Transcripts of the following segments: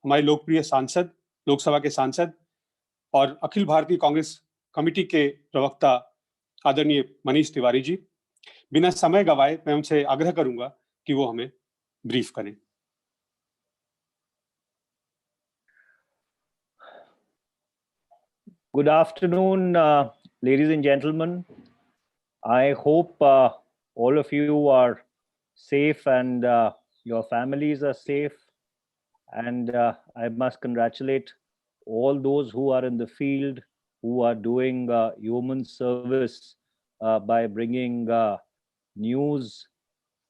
हमारे लोकप्रिय सांसद, लोकसभा के सांसद और अखिल भारतीय कांग्रेस कमेटी के प्रवक्ता आदरणीय मनीष तिवारी जी, बिना समय गवाए मैं उनसे आग्रह करूंगा कि वो हमें ब्रीफ करें। Good afternoon, ladies and gentlemen. I hope all of you are safe and your families are safe. And I must congratulate all those who are in the field, who are doing human service by bringing news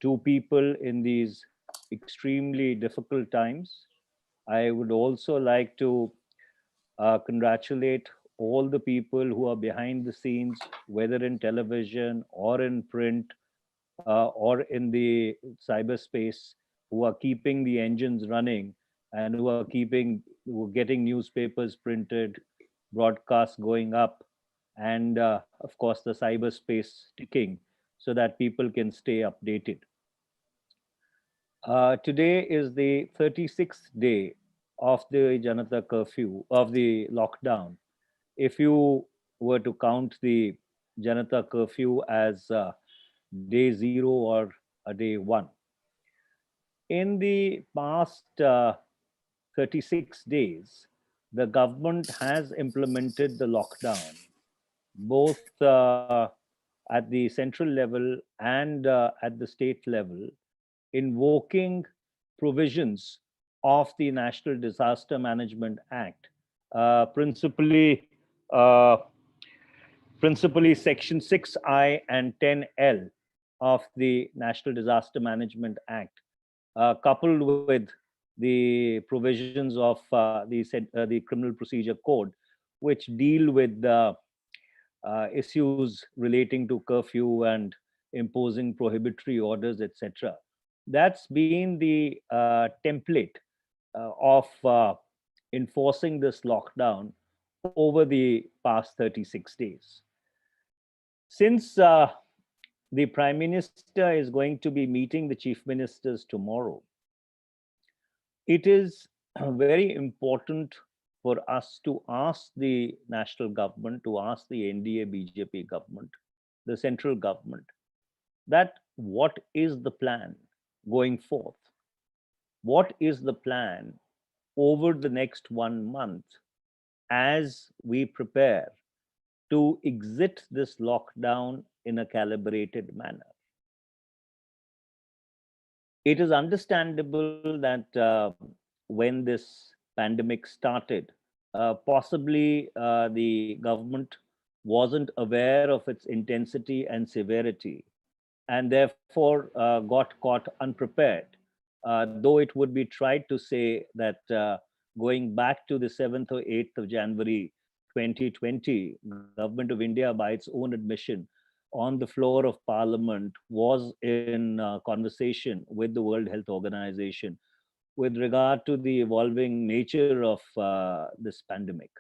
to people in these extremely difficult times. I would also like to congratulate all the people who are behind the scenes, whether in television or in print or in the cyberspace, who are keeping the engines running and who are getting newspapers printed, broadcasts going up, and of course the cyberspace ticking so that people can stay updated. Today is the 36th day of the Janata curfew, of the lockdown. If you were to count the Janata curfew as day 0 or a day 1. In the past 36 days, the government has implemented the lockdown, both at the central level and at the state level, invoking provisions of the National Disaster Management Act, principally Section 6I and 10L of the National Disaster Management Act, coupled with the provisions of the Criminal Procedure Code, which deal with issues relating to curfew and imposing prohibitory orders, etc. That's been the template of enforcing this lockdown over the past 36 days. Since the Prime Minister is going to be meeting the Chief Ministers tomorrow, it is very important for us to ask the national government, to ask the NDA BJP government, the central government, that what is the plan going forth? What is the plan over the next 1 month as we prepare to exit this lockdown in a calibrated manner? It is understandable that when this pandemic started, possibly the government wasn't aware of its intensity and severity, and therefore got caught unprepared. Though it would be tried to say that going back to the 7th or 8th of January 2020, Government of India, by its own admission, on the floor of Parliament, was in conversation with the World Health Organization with regard to the evolving nature of this pandemic.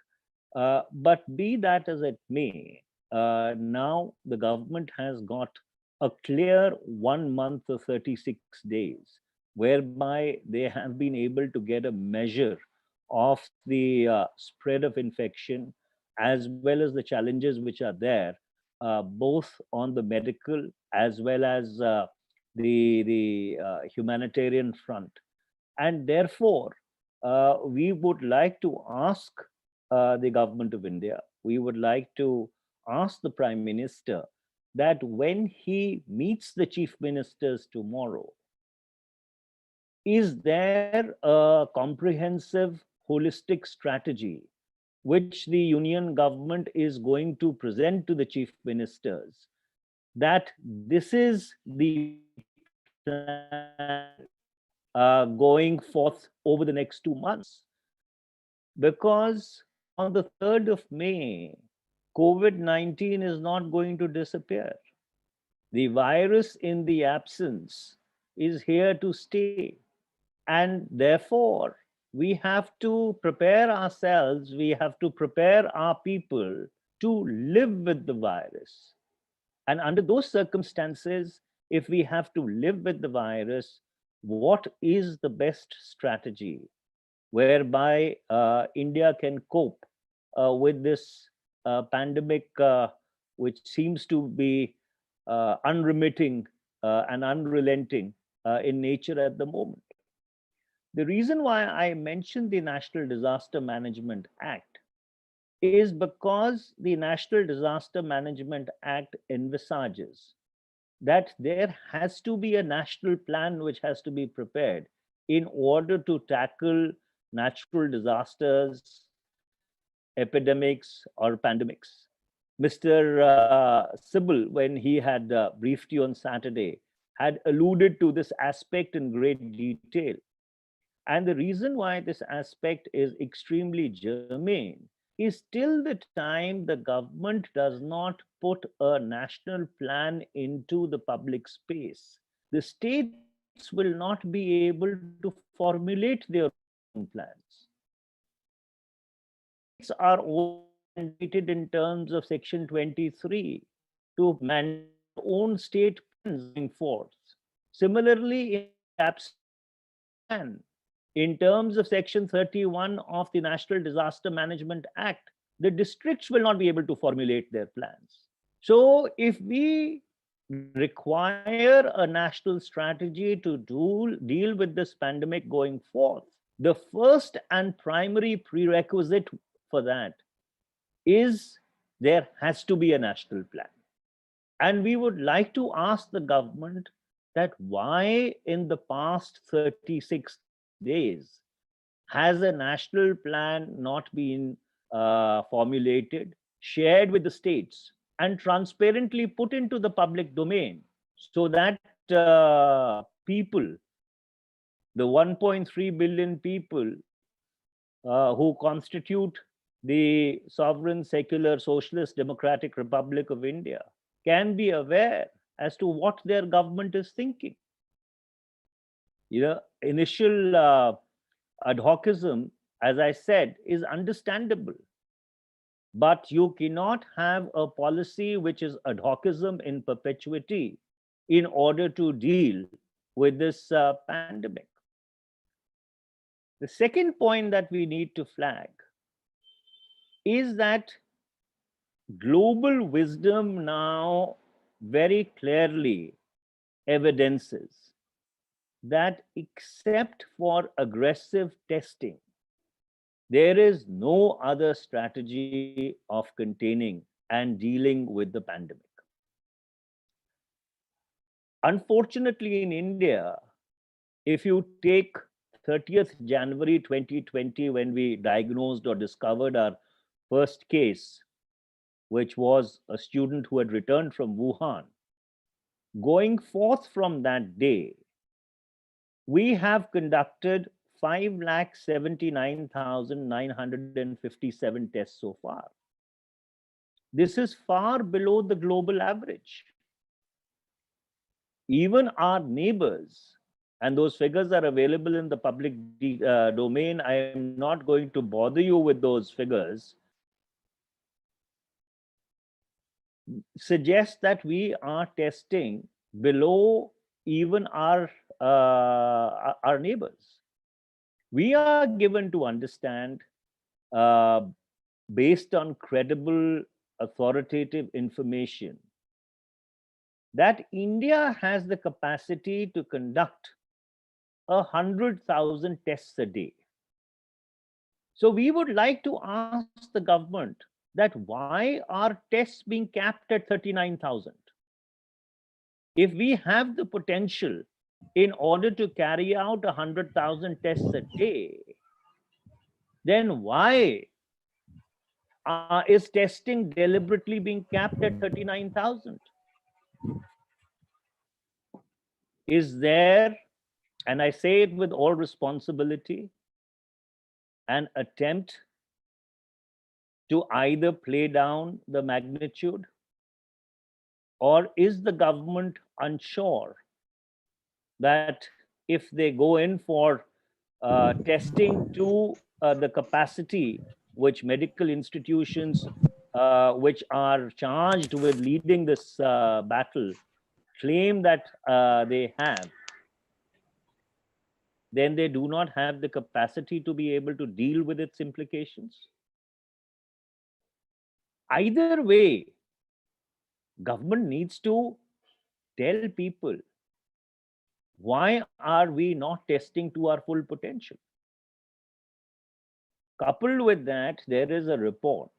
But be that as it may, now the government has got a clear 1 month or 36 days, whereby they have been able to get a measure of the spread of infection, as well as the challenges which are there, both on the medical as well as the humanitarian front. And therefore, we would like to ask the Government of India, we would like to ask the Prime Minister that when he meets the Chief Ministers tomorrow, is there a comprehensive, holistic strategy which the Union government is going to present to the Chief Ministers, that this is the plan going forth over the next 2 months? Because on the 3rd of May, COVID-19 is not going to disappear. The virus in the absence is here to stay. And therefore, we have to prepare ourselves, we have to prepare our people to live with the virus. And under those circumstances, if we have to live with the virus, what is the best strategy? whereby India can cope with this pandemic, which seems to be unremitting and unrelenting in nature at the moment. The reason why I mentioned the National Disaster Management Act is because the National Disaster Management Act envisages that there has to be a national plan which has to be prepared in order to tackle natural disasters, epidemics, or pandemics. Mr. Sybil, when he had briefed you on Saturday, had alluded to this aspect in great detail. And the reason why this aspect is extremely germane is till the time the government does not put a national plan into the public space, the states will not be able to formulate their own plans. States are mandated in terms of Section 23 to mandate their own state plans going forth. Similarly, in terms of Section 31 of the National Disaster Management Act, the districts will not be able to formulate their plans. So if we require a national strategy to deal with this pandemic going forth, the first and primary prerequisite for that is there has to be a national plan. And we would like to ask the government that why in the past 36 days has a national plan not been formulated, shared with the states, and transparently put into the public domain so that people, the 1.3 billion people who constitute the sovereign, secular, socialist, democratic Republic of India can be aware as to what their government is thinking. Initial ad hocism, as I said, is understandable. But you cannot have a policy which is ad hocism in perpetuity in order to deal with this pandemic. The second point that we need to flag is that global wisdom now very clearly evidences that except for aggressive testing, there is no other strategy of containing and dealing with the pandemic. Unfortunately, in India, if you take 30th January 2020, when we diagnosed or discovered our first case, which was a student who had returned from Wuhan, going forth from that day, we have conducted 579,957 tests so far. This is far below the global average. Even our neighbors, and those figures are available in the public domain, I am not going to bother you with those figures, suggest that we are testing below even our neighbors. We are given to understand, based on credible, authoritative information, that India has the capacity to conduct 100,000 tests a day. So we would like to ask the government that why are tests being capped at 39,000? If we have the potential in order to carry out 100,000 tests a day, then why is testing deliberately being capped at 39,000? Is there, and I say it with all responsibility, an attempt to either play down the magnitude, or is the government unsure that if they go in for testing to the capacity which medical institutions which are charged with leading this battle claim that they have, then they do not have the capacity to be able to deal with its implications. Either way, government needs to tell people, why are we not testing to our full potential? Coupled with that, there is a report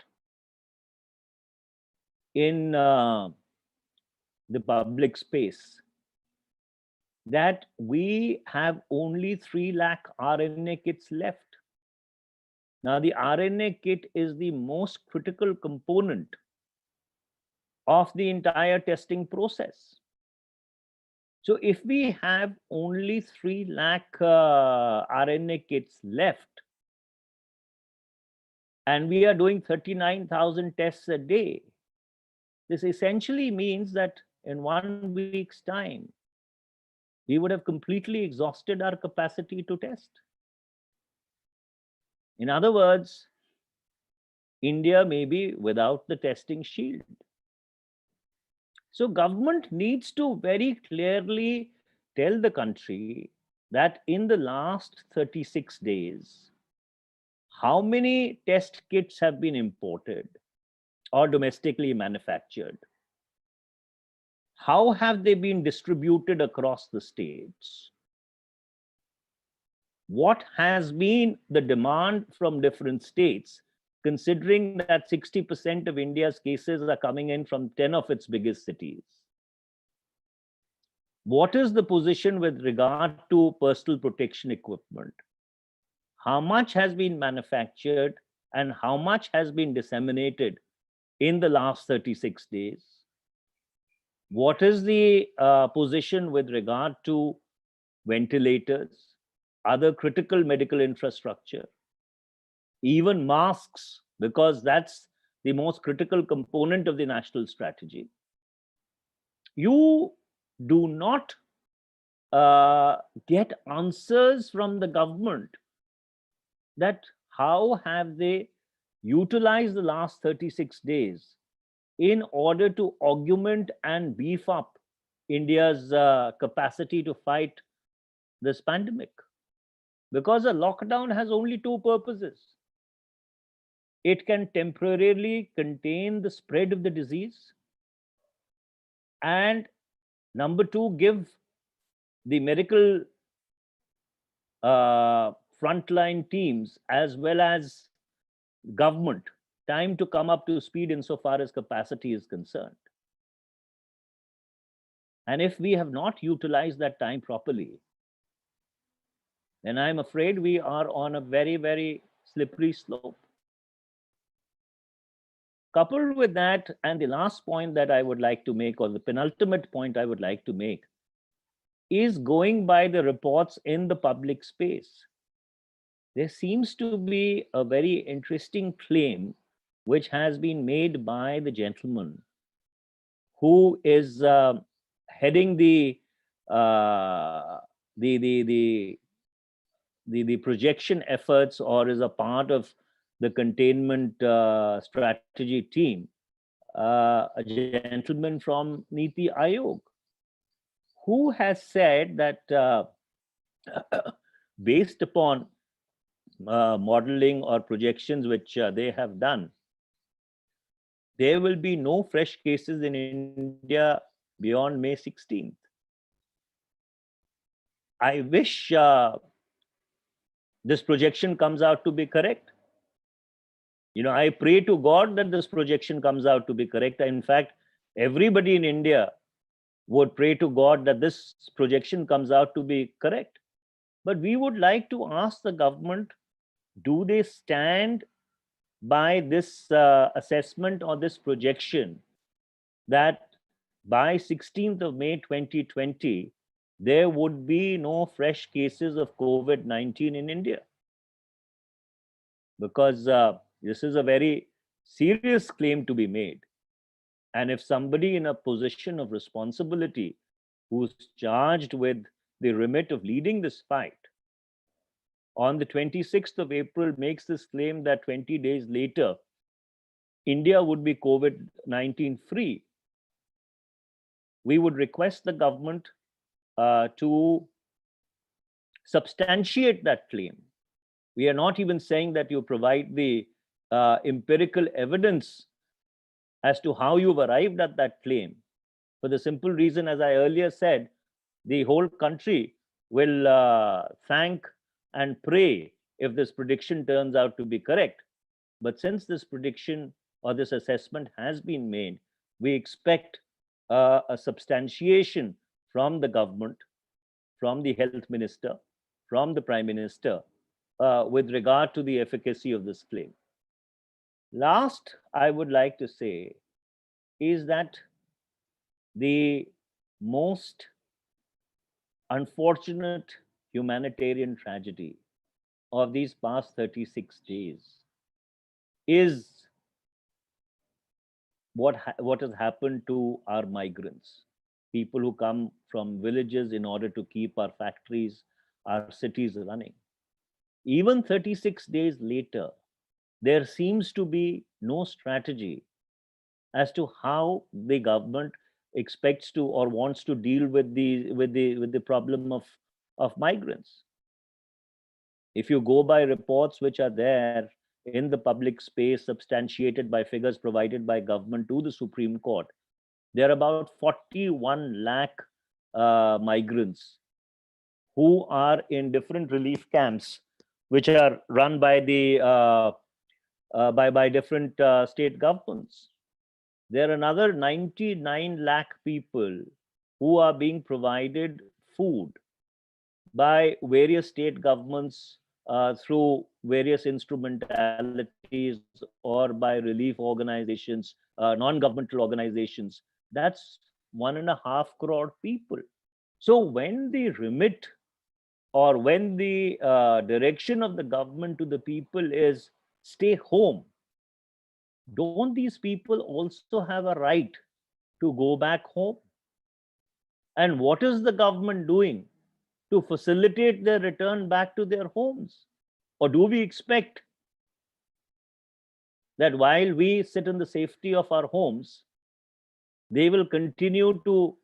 in the public space that we have only 3 lakh RNA kits left. Now, the RNA kit is the most critical component of the entire testing process. So if we have only 3 lakh RNA kits left, and we are doing 39,000 tests a day, this essentially means that in 1 week's time, we would have completely exhausted our capacity to test. In other words, India may be without the testing shield. So government needs to very clearly tell the country that in the last 36 days, how many test kits have been imported or domestically manufactured? How have they been distributed across the states? What has been the demand from different states, considering that 60% of India's cases are coming in from 10 of its biggest cities? What is the position with regard to personal protection equipment? How much has been manufactured and how much has been disseminated in the last 36 days? What is the position with regard to ventilators, other critical medical infrastructure, even masks, because that's the most critical component of the national strategy? You do not get answers from the government that how have they utilized the last 36 days in order to augment and beef up India's capacity to fight this pandemic. Because a lockdown has only 2 purposes. It can temporarily contain the spread of the disease, and number 2, give the medical frontline teams as well as government time to come up to speed insofar as capacity is concerned. And if we have not utilized that time properly, then I'm afraid we are on a very, very slippery slope. Coupled with that, and the last point that I would like to make, or the penultimate point I would like to make, is going by the reports in the public space. There seems to be a very interesting claim which has been made by the gentleman who is heading the projection efforts, or is a part of the containment strategy team, a gentleman from Niti Aayog, who has said that based upon modeling or projections which they have done, there will be no fresh cases in India beyond May 16th. I wish this projection comes out to be correct. I pray to God that this projection comes out to be correct. In fact, everybody in India would pray to God that this projection comes out to be correct. But we would like to ask the government, do they stand by this assessment or this projection that by 16th of May 2020, there would be no fresh cases of COVID-19 in India? Because this is a very serious claim to be made. And if somebody in a position of responsibility, who's charged with the remit of leading this fight, on the 26th of April makes this claim that 20 days later, India would be COVID-19 free, we would request the government to substantiate that claim. We are not even saying that you provide the empirical evidence as to how you've arrived at that claim. For the simple reason, as I earlier said, the whole country will thank and pray if this prediction turns out to be correct. But since this prediction or this assessment has been made, we expect a substantiation from the government, from the health minister, from the prime minister, with regard to the efficacy of this claim. Last, I would like to say is that the most unfortunate humanitarian tragedy of these past 36 days is what has happened to our migrants, people who come from villages in order to keep our factories, our cities running. Even 36 days later, there seems to be no strategy as to how the government expects to or wants to deal with the problem of migrants. If you go by reports which are there in the public space, substantiated by figures provided by government to the Supreme Court, there are about 41 lakh migrants who are in different relief camps, which are run by the by different state governments. There are another 99 lakh people who are being provided food by various state governments through various instrumentalities or by relief organizations, non-governmental organizations. That's 1.5 crore people. So when the remit or when the direction of the government to the people is stay home, don't these people also have a right to go back home? And what is the government doing to facilitate their return back to their homes? Or do we expect that while we sit in the safety of our homes, they will continue to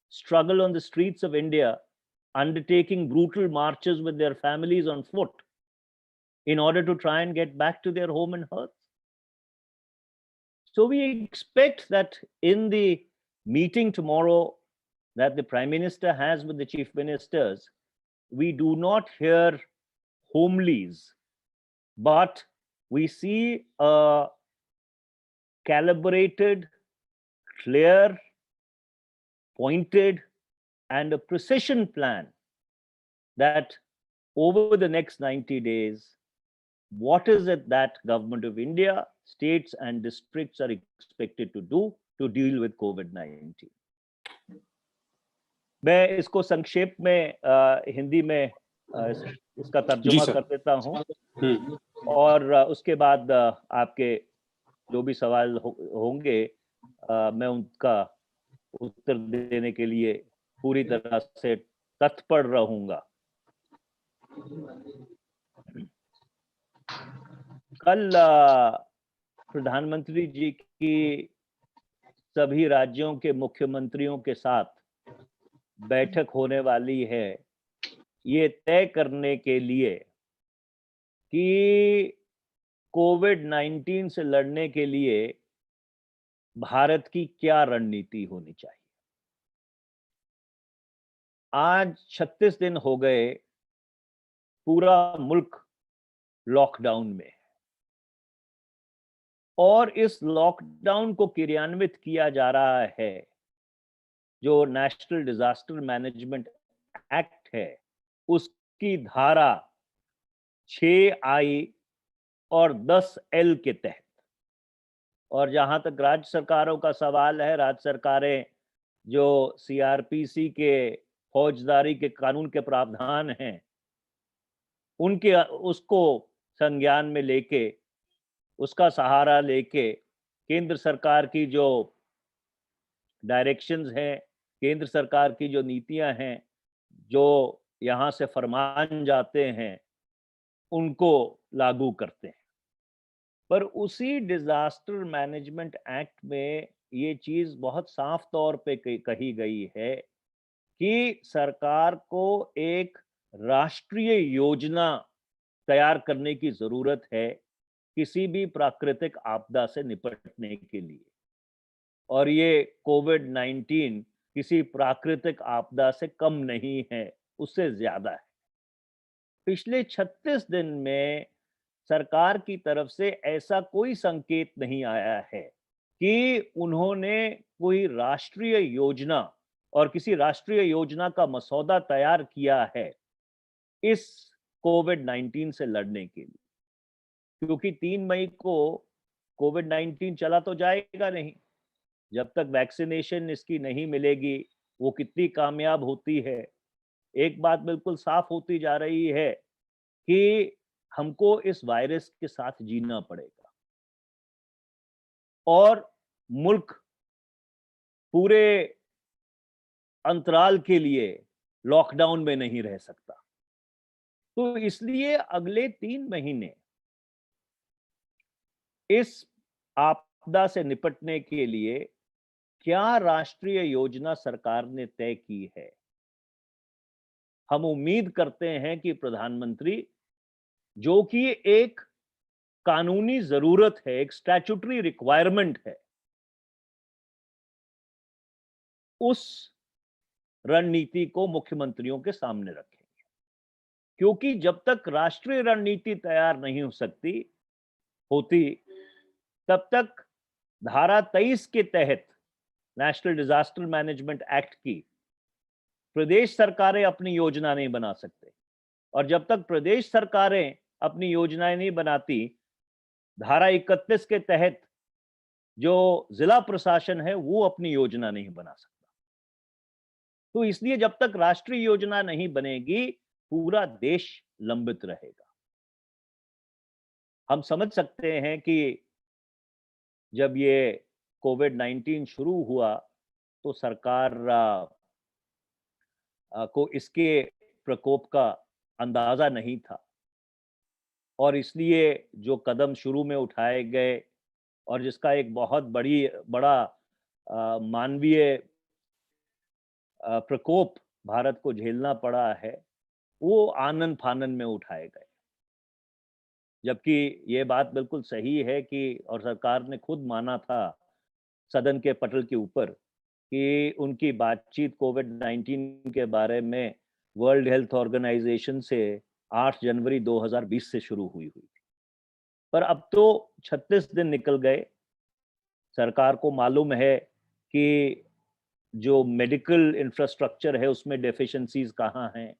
struggle on the streets of India, undertaking brutal marches with their families on foot in order to try and get back to their home and hearth? So we expect that in the meeting tomorrow that the Prime Minister has with the Chief Ministers, we do not hear homilies, but we see a calibrated, clear, pointed, and a precision plan that over the next 90 days, what is it that Government of India, states and districts are expected to do to deal with COVID-19. मैं इसको संक्षेप में हिंदी में इसका तर्जुमा कर देता हूँ और उसके बाद आपके जो भी सवाल होंगे मैं उनका उत्तर देने के लिए पूरी तरह से तत्पर रहूंगा। कल प्रधानमंत्री जी की सभी राज्यों के मुख्यमंत्रियों के साथ बैठक होने वाली है ये तय करने के लिए कि कोविड-19 से लड़ने के लिए भारत की क्या रणनीति होनी चाहिए। आज 36 दिन हो गए पूरा मुल्क लॉकडाउन में और इस लॉकडाउन को क्रियान्वित किया जा रहा है जो नेशनल डिजास्टर मैनेजमेंट एक्ट है उसकी धारा 6I और 10L के तहत। और जहां तक राज्य सरकारों का सवाल है, राज्य सरकारें जो CRPC के फौजदारी के कानून के प्रावधान हैं उनके उसको संज्ञान में लेके उसका सहारा लेके केंद्र सरकार की जो डायरेक्शंस हैं, केंद्र सरकार की जो नीतियां हैं, जो यहाँ से फरमान जाते हैं उनको लागू करते हैं। पर उसी डिजास्टर मैनेजमेंट एक्ट में ये चीज बहुत साफ तौर पे कही गई है कि सरकार को एक राष्ट्रीय योजना तैयार करने की जरूरत है किसी भी प्राकृतिक आपदा से निपटने के लिए। और ये कोविड-19 किसी प्राकृतिक आपदा से कम नहीं है, उससे ज्यादा है। पिछले 36 दिन में सरकार की तरफ से ऐसा कोई संकेत नहीं आया है कि उन्होंने कोई राष्ट्रीय योजना और किसी राष्ट्रीय योजना का मसौदा तैयार किया है इस कोविड-19 से लड़ने के लिए। क्योंकि 3 मई को कोविड-19 चला तो जाएगा नहीं। जब तक वैक्सीनेशन इसकी नहीं मिलेगी, वो कितनी कामयाब होती है। एक बात बिल्कुल साफ होती जा रही है कि हमको इस वायरस के साथ जीना पड़ेगा और मुल्क पूरे अंतराल के लिए लॉकडाउन में नहीं रह सकता। तो इसलिए अगले 3 महीने इस आपदा से निपटने के लिए क्या राष्ट्रीय योजना सरकार ने तय की है? हम उम्मीद करते हैं कि प्रधानमंत्री, जो कि एक कानूनी जरूरत है, एक स्टैट्यूटरी रिक्वायरमेंट है, उस रणनीति को मुख्यमंत्रियों के सामने रखेंगे। क्योंकि जब तक राष्ट्रीय रणनीति तैयार नहीं हो सकती होती, तब तक धारा 23 के तहत नेशनल डिजास्टर मैनेजमेंट एक्ट की प्रदेश सरकारें अपनी योजना नहीं बना सकते। और जब तक प्रदेश सरकारें अपनी योजनाएं नहीं बनाती, धारा 31 के तहत जो जिला प्रशासन है वो अपनी योजना नहीं बना सकता। तो इसलिए जब तक राष्ट्रीय योजना नहीं बनेगी, पूरा देश लंबित रहेगा। हम समझ सकते हैं कि जब ये कोविड-19 शुरू हुआ तो सरकार को इसके प्रकोप का अंदाजा नहीं था और इसलिए जो कदम शुरू में उठाए गए और जिसका एक बहुत बड़ा मानवीय प्रकोप भारत को झेलना पड़ा है, वो आनन-फानन में उठाए गए। जबकि ये बात बिल्कुल सही है कि और सरकार ने खुद माना था सदन के पटल के ऊपर कि उनकी बातचीत कोविड-19 के बारे में वर्ल्ड हेल्थ ऑर्गेनाइजेशन से 8 जनवरी 2020 से शुरू हुई थी। पर अब तो 36 दिन निकल गए। सरकार को मालूम है कि जो मेडिकल इंफ्रास्ट्रक्चर है उसमें डेफिशिएंसीज कहाँ हैं,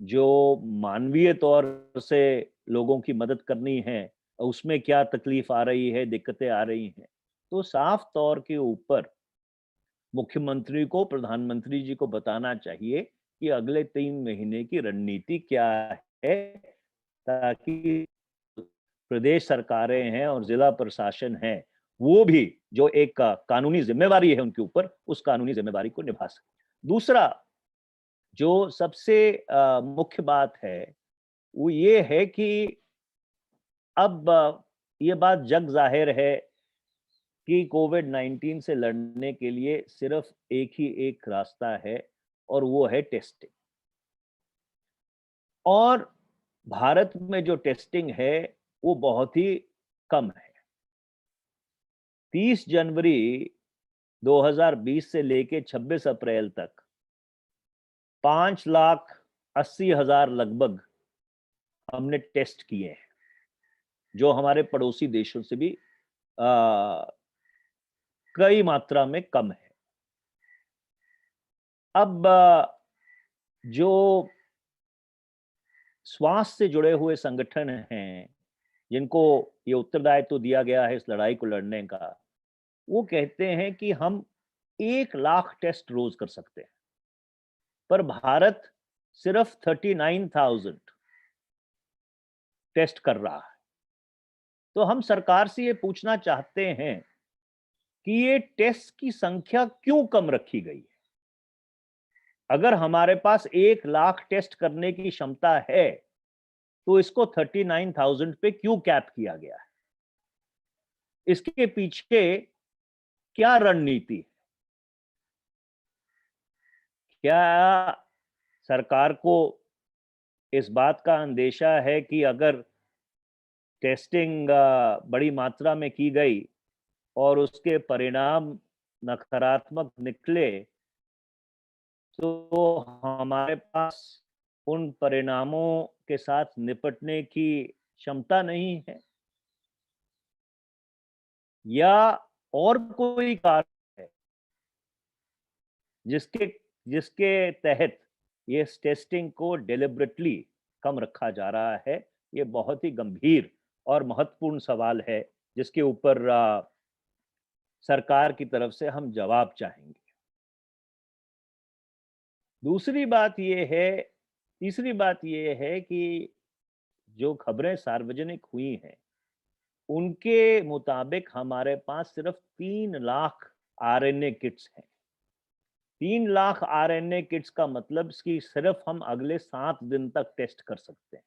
जो मानवीय तौर से लोगों की मदद करनी है उसमें क्या तकलीफ आ रही है, दिक्कतें आ रही हैं। तो साफ तौर के ऊपर मुख्यमंत्री को, प्रधानमंत्री जी को बताना चाहिए कि अगले 3 महीने की रणनीति क्या है, ताकि प्रदेश सरकारें हैं और जिला प्रशासन है, वो भी जो एक कानूनी जिम्मेवारी है उनके ऊपर, उस कानूनी जिम्मेवारी को निभा सके। दूसरा जो सबसे मुख्य बात है, वो ये है कि अब ये बात जग जाहिर है कि कोविड-19 से लड़ने के लिए सिर्फ एक ही एक रास्ता है और वो है टेस्टिंग। और भारत में जो टेस्टिंग है वो बहुत ही कम है। 30 जनवरी 2020 से लेके 26 अप्रैल तक 5,80,000 लगभग हमने टेस्ट किए हैं, जो हमारे पड़ोसी देशों से भी कई मात्रा में कम है। अब जो स्वास्थ्य से जुड़े हुए संगठन हैं, जिनको ये उत्तरदायित्व दिया गया है इस लड़ाई को लड़ने का, वो कहते हैं कि हम 1 लाख टेस्ट रोज कर सकते हैं, पर भारत सिर्फ 39,000 टेस्ट कर रहा है। तो हम सरकार से ये पूछना चाहते हैं कि ये टेस्ट की संख्या क्यों कम रखी गई है? अगर हमारे पास 1 लाख टेस्ट करने की क्षमता है, तो इसको 39,000 पे क्यों कैप किया गया है? इसके पीछे क्या रणनीति है? क्या सरकार को इस बात का अंदेशा है कि अगर टेस्टिंग बड़ी मात्रा में की गई और उसके परिणाम नकारात्मक निकले, तो हमारे पास उन परिणामों के साथ निपटने की क्षमता नहीं है, या और कोई कारण है जिसके जिसके तहत ये टेस्टिंग को डेलिबरेटली कम रखा जा रहा है। ये बहुत ही गंभीर और महत्वपूर्ण सवाल है, जिसके ऊपर सरकार की तरफ से हम जवाब चाहेंगे। दूसरी बात ये है तीसरी बात ये है कि जो खबरें सार्वजनिक हुई हैं, उनके मुताबिक हमारे पास सिर्फ 3 लाख आरएनए किट्स हैं। 3 लाख आरएनए किट्स का मतलब कि सिर्फ हम अगले 7 दिन तक टेस्ट कर सकते हैं।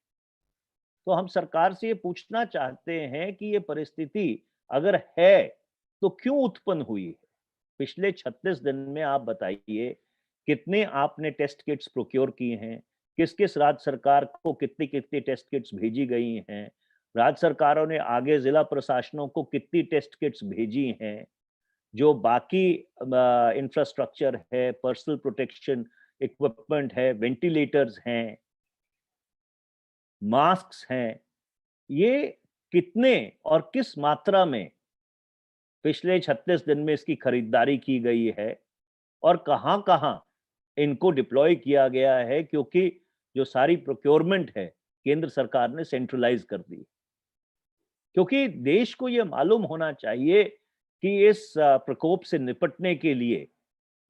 तो हम सरकार से ये पूछना चाहते हैं कि ये परिस्थिति अगर है, तो क्यों उत्पन्न हुई है? पिछले 36 दिन में आप बताइए, कितने आपने टेस्ट किट्स प्रोक्योर किए हैं? किस-किस राज्य सरकार को कितनी-कितनी टेस्ट किट्स भेजी गई हैं? राज्य सरकारों ने आगे जिला प्रशासनों को कितनी टेस्ट किट्स भेजी हैं? जो बाकी इंफ्रास्ट्रक्चर है, पर्सनल प्रोटेक्शन इक्विपमेंट है, वेंटिलेटर्स हैं, मास्क्स हैं, ये कितने और किस मात्रा में पिछले 36 दिन में इसकी खरीदारी की गई है और कहाँ-कहाँ इनको डिप्लॉय किया गया है, क्योंकि जो सारी प्रोक्योरमेंट है, केंद्र सरकार ने सेंट्रलाइज़ कर दी। क्योंकि देश को ये मालूम होना चाहिए कि इस प्रकोप से निपटने के लिए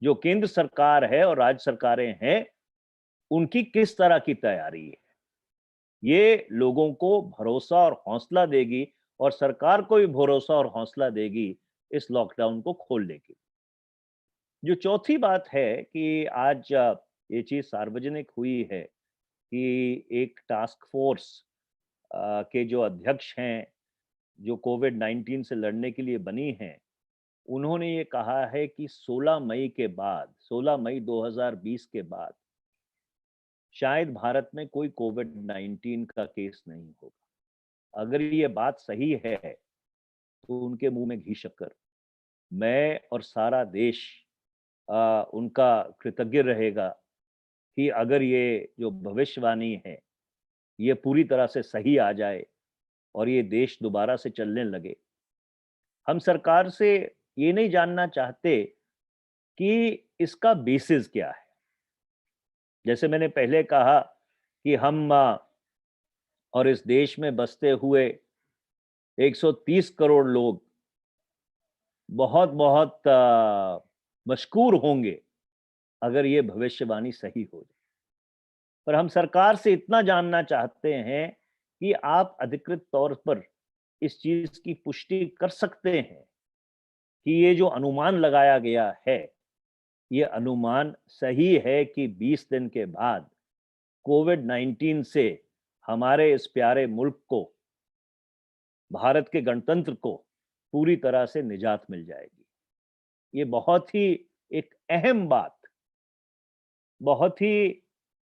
जो केंद्र सरकार है और राज्य सरकारें हैं, उनकी किस तरह की तैयारी है। ये लोगों को भरोसा और हौसला देगी, और सरकार को भी भरोसा और हौसला देगी इस लॉकडाउन को खोलने की। जो चौथी बात है कि आज ये चीज़ सार्वजनिक हुई है कि एक टास्क फोर्स के जो अध्यक्ष हैं, जो कोविड-19 से लड़ने के लिए बनी हैं, उन्होंने ये कहा है कि 16 मई के बाद, 16 मई 2020 के बाद शायद भारत में कोई कोविड-19 का केस नहीं होगा। अगर ये बात सही है, तो उनके मुँह में घी शक्कर। मैं और सारा देश उनका कृतज्ञ रहेगा कि अगर ये जो भविष्यवाणी है, ये पूरी तरह से सही आ जाए और ये देश दोबारा से चलने लगे। हम सरकार से ये नहीं जानना चाहते कि इसका बेसिस क्या है। जैसे मैंने पहले कहा कि हम और इस देश में बसते हुए 130 करोड़ लोग बहुत-बहुत मशकूर होंगे अगर ये भविष्यवाणी सही हो जाए। पर हम सरकार से इतना जानना चाहते हैं कि आप अधिकृत तौर पर इस चीज़ की पुष्टि कर सकते हैं कि ये जो अनुमान लगाया गया है, ये अनुमान सही है कि 20 दिन के बाद कोविड-19 से हमारे इस प्यारे मुल्क को, भारत के गणतंत्र को पूरी तरह से निजात मिल जाएगी। ये बहुत ही एक अहम बात, बहुत ही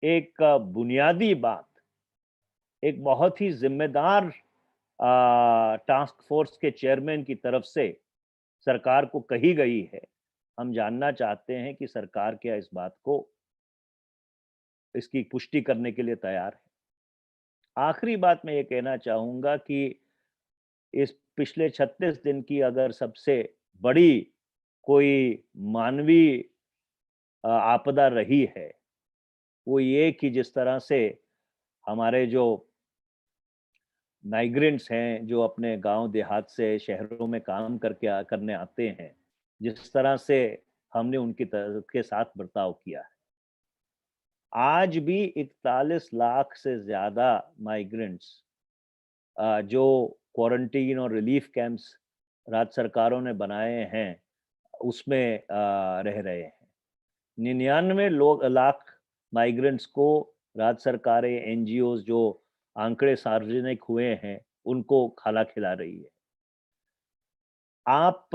एक बुनियादी बात, एक बहुत ही ज़िम्मेदार टास्क फोर्स के चेयरमैन की तरफ से सरकार को कही गई है। हम जानना चाहते हैं कि सरकार क्या इस बात को, इसकी पुष्टि करने के लिए तैयार है। आखिरी बात मैं ये कहना चाहूँगा कि इस पिछले 36 दिन की अगर सबसे बड़ी कोई मानवीय आपदा रही है, वो ये कि जिस तरह से हमारे जो माइग्रेंट्स हैं, जो अपने गाँव देहात से शहरों में काम करने आते हैं, जिस तरह से हमने के साथ बर्ताव किया है। आज भी 41 लाख से ज़्यादा माइग्रेंट्स जो क्वारंटीन और रिलीफ कैंप्स राज्य सरकारों ने बनाए हैं, उसमें रह रहे हैं। 99 लाख माइग्रेंट्स को राज्य सरकारें, एनजीओज़ जो आंकड़े सार्वजनिक हुए हैं, उनको खाना खिला रही है। आप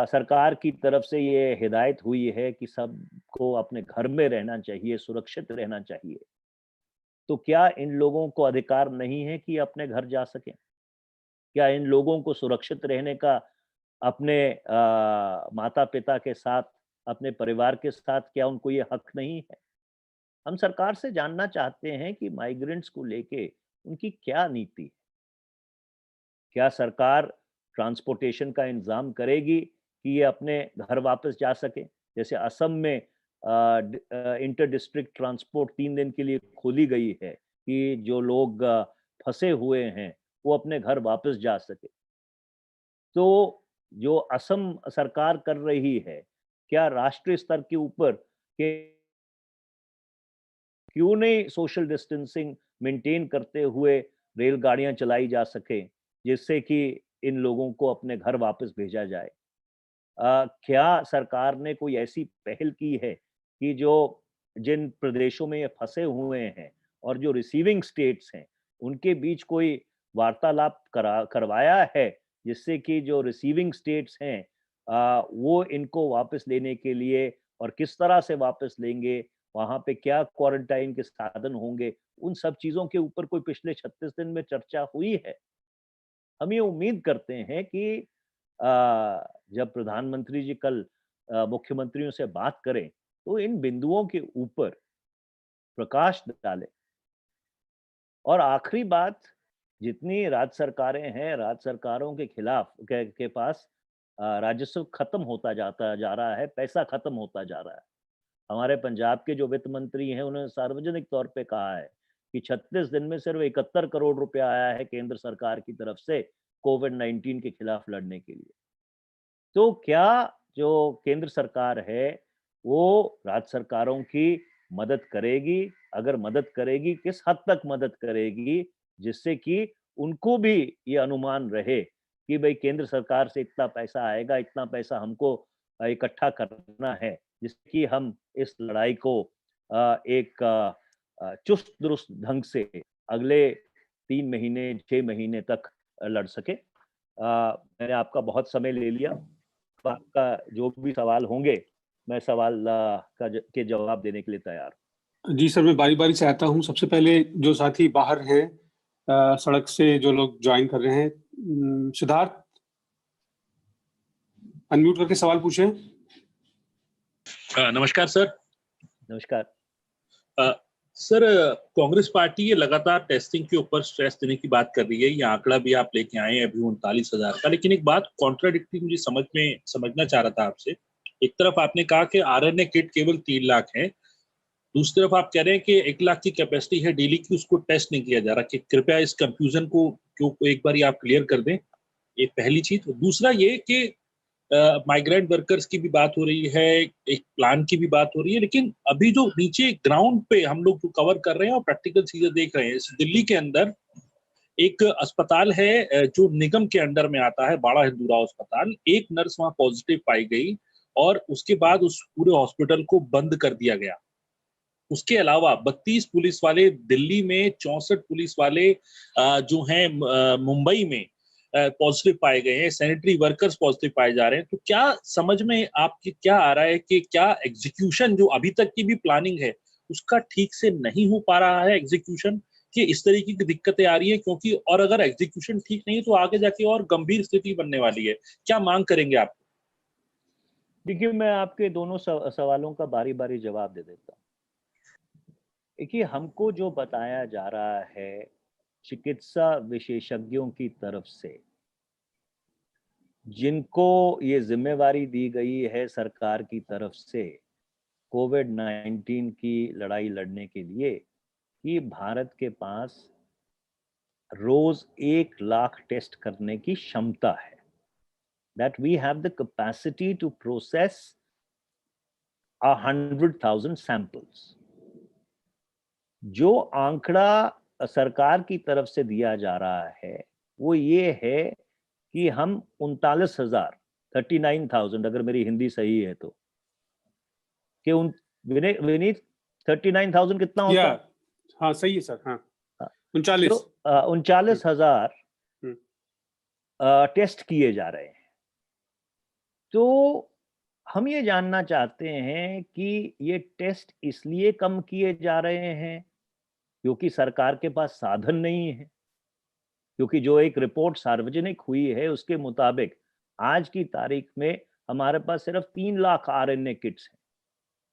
सरकार की तरफ से ये हिदायत हुई है कि सबको अपने घर में रहना चाहिए, सुरक्षित रहना चाहिए। तो क्या इन लोगों को अधिकार नहीं है कि अपने घर जा सकें? क्या इन लोगों को सुरक्षित रहने का अपने माता पिता के साथ, अपने परिवार के साथ, क्या उनको ये हक नहीं है? हम सरकार से जानना चाहते हैं कि माइग्रेंट्स को लेके उनकी क्या नीति है? क्या सरकार ट्रांसपोर्टेशन का इंतजाम करेगी कि ये अपने घर वापस जा सके? जैसे असम में इंटर डिस्ट्रिक्ट ट्रांसपोर्ट 3 दिन के लिए खोली गई है कि जो लोग फंसे हुए हैं वो अपने घर वापस जा सके। तो जो असम सरकार कर रही है, क्या राष्ट्रीय स्तर के ऊपर के क्यों नहीं सोशल डिस्टेंसिंग मेंटेन करते हुए रेलगाड़ियां चलाई जा सके, जिससे कि इन लोगों को अपने घर वापस भेजा जाए? क्या सरकार ने कोई ऐसी पहल की है कि जो जिन प्रदेशों में ये फंसे हुए हैं और जो रिसीविंग स्टेट्स हैं, उनके बीच कोई वार्तालाप करवाया है, जिससे कि जो रिसीविंग स्टेट्स हैं वो इनको वापस लेने के लिए, और किस तरह से वापस लेंगे, वहाँ पे क्या क्वारंटाइन के साधन होंगे, उन सब चीज़ों के ऊपर कोई पिछले 36 दिन में चर्चा हुई है? हम ये उम्मीद करते हैं कि जब प्रधानमंत्री जी कल मुख्यमंत्रियों से बात करें, तो इन बिंदुओं के ऊपर प्रकाश डालें। और आखिरी बात, जितनी राज्य सरकारें हैं, राज्य सरकारों के खिलाफ के पास राजस्व खत्म होता जाता जा रहा है, पैसा खत्म होता जा रहा है। हमारे पंजाब के जो वित्त मंत्री हैं, उन्होंने सार्वजनिक तौर पे कहा है कि 36 दिन में सिर्फ 71 करोड़ रुपया आया है केंद्र सरकार की तरफ से कोविड-19 के खिलाफ लड़ने के लिए। तो क्या जो केंद्र सरकार है, वो राज्य सरकारों की मदद करेगी? अगर मदद करेगी, किस हद तक मदद करेगी, जिससे कि उनको भी ये अनुमान रहे कि भई केंद्र सरकार से इतना पैसा आएगा, इतना पैसा हमको इकट्ठा करना है, जिससे कि हम इस लड़ाई को एक चुस्त-दुरुस्त ढंग से अगले 3 महीने, 6 महीने तक लड़ सकें। मैंने आपका बहुत समय ले लिया। आपका जो भी सवाल होंगे, मैं सवाल के जवाब देने के लिए तैयार हूँ। जी सर, मैं बारी-बारी से आता हूँ। सबसे पहले जो साथी बाहर हैं, सड़क से जो लोग जॉइन कर रहे हैं, सिद्धार्थ, अनम्यूट करके सवाल पूछें। नमस्कार सर। नमस्कार। सर, कांग्रेस पार्टी ये लगातार टेस्टिंग के ऊपर स्ट्रेस देने की बात कर रही है। ये आंकड़ा भी आप लेके आए हैं अभी 39,000 का, लेकिन एक बात कॉन्ट्राडिक्टरी मुझे समझना चाह रहा था आपसे। एक तरफ आपने कहा कि आरएनए किट केवल 3 लाख है, दूसरी तरफ आप कह रहे हैं कि 1 लाख की कैपेसिटी है डेली की, उसको टेस्ट नहीं किया जा रहा। कि कृपया इस कंफ्यूजन को एक बार आप क्लियर कर दें, ये पहली चीज। दूसरा ये कि माइग्रेंट वर्कर्स की भी बात हो रही है, एक प्लान की भी बात हो रही है, लेकिन अभी जो नीचे ग्राउंड पे हम लोग जो कवर कर रहे हैं और प्रैक्टिकल चीजें देख रहे हैं, दिल्ली के अंदर एक अस्पताल है जो निगम के अंडर में आता है, बाड़ा हिंदूराव अस्पताल। एक नर्स वहां पॉजिटिव पाई गई और उसके बाद उस पूरे हॉस्पिटल को बंद कर दिया गया। उसके अलावा 32 पुलिस वाले दिल्ली में, 64 पुलिस वाले जो हैं मुंबई में पॉजिटिव पाए गए हैं, सैनिटरी वर्कर्स पॉजिटिव पाए जा रहे हैं। तो क्या समझ में आपके क्या आ रहा है कि क्या एग्जीक्यूशन जो अभी तक की भी प्लानिंग है उसका ठीक से नहीं हो पा रहा है, एग्जीक्यूशन कि इस तरीके की दिक्कतें आ रही है? क्योंकि और अगर एग्जीक्यूशन ठीक नहीं तो आगे जाके और गंभीर स्थिति बनने वाली है। क्या मांग करेंगे आप? देखिए, मैं आपके दोनों सवालों का बारी-बारी जवाब दे देता हूँ। देखिए, हमको जो बताया जा रहा है चिकित्सा विशेषज्ञों की तरफ से, जिनको ये ज़िम्मेवारी दी गई है सरकार की तरफ से कोविड-19 की लड़ाई लड़ने के लिए, कि भारत के पास रोज़ 1 लाख टेस्ट करने की क्षमता है। That we have the capacity to process 100,000 samples. जो आंकड़ा सरकार की तरफ से दिया जा रहा है, वो ये है कि हम 39,000 39,000, अगर मेरी हिंदी सही है तो, कि विनीत 39,000 कितना होता है? हाँ, सही है सर। हाँ, हाँ, 39। तो 39,000 हम्म। टेस्ट किए जा रहे हैं। तो हम ये जानना चाहते हैं कि ये टेस्ट इसलिए कम किए जा रहे हैं क्योंकि सरकार के पास साधन नहीं है। क्योंकि जो एक रिपोर्ट सार्वजनिक हुई है उसके मुताबिक आज की तारीख में हमारे पास सिर्फ 3 लाख आरएनए किट्स हैं।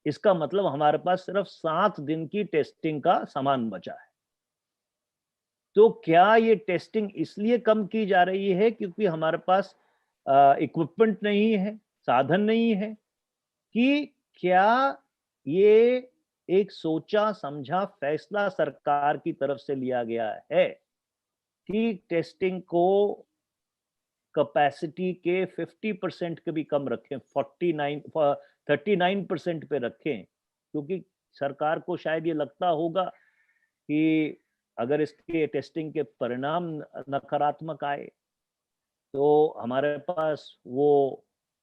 इसका मतलब हमारे पास सिर्फ 7 दिन की टेस्टिंग का सामान बचा है। तो क्या ये टेस्टिंग इसलिए कम की जा रही है क्योंकि हमारे पास इक्विपमेंट नहीं है, साधन नहीं है, कि क्या ये एक सोचा समझा फैसला सरकार की तरफ से लिया गया है कि टेस्टिंग को कैपेसिटी के 50% के भी कम रखें, 39% पे रखें, क्योंकि सरकार को शायद ये लगता होगा कि अगर इसके टेस्टिंग के परिणाम नकारात्मक आए तो हमारे पास वो